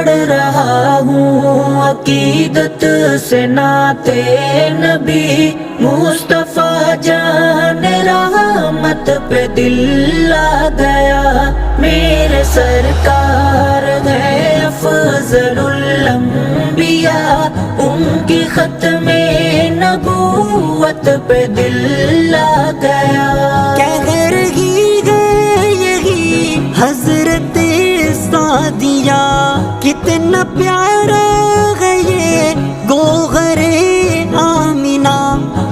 پڑھ رہا ہوں عقیدت سے نعتِ نبی، مصطفیٰ جان رحمت پہ دل آ گیا، میرے سرکار ہے افضل الانبیاء، ان کی ختم نبوت پہ دل آ گیا۔ کہہ رہی ہے یہی حضرت سعدیہ، کتنا پیارا ہے یہ گوہر آمینہ،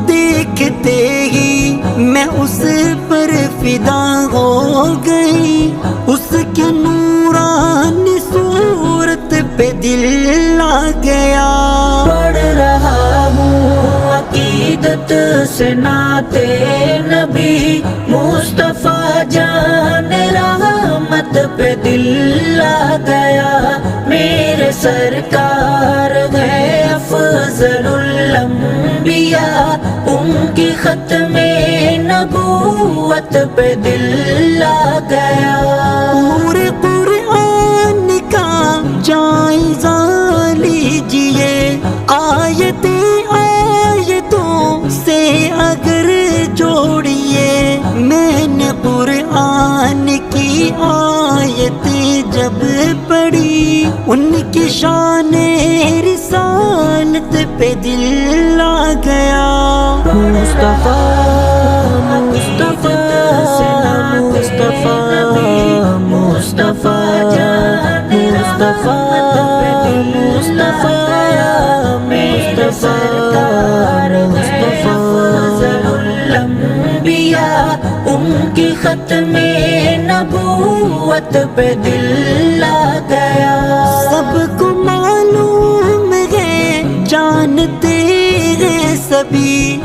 دیکھتے ہی میں اس پر فدا ہو گئی، اس کے نورانی صورت پہ دل آ گیا۔ پڑھ رہا ہوں عقیدت سے نعتِ نبی، مصطفیٰ جان رحمت پہ دل آ گیا، میرے سرکار ہے افضل الانبیاء، ان کی ختم نبوت پہ دل آ گیا۔ پورے قرآن کا جائزہ لیجئے، آیتوں سے اگر جوڑیے، میں نے قرآن کی آیت جب پڑھی، ان کی شان رسالت پہ دل آ گیا۔ مصطفیٰ مصطفیٰ مصطفیٰ مصطفیٰ جان مصطفیٰ مصطفیٰ میرے سرکار ہے افضل الانبیاء، ان کی ختم نبوت پہ دل آ گیا۔ سب کو معلوم ہے، جانتے ہیں سبھی،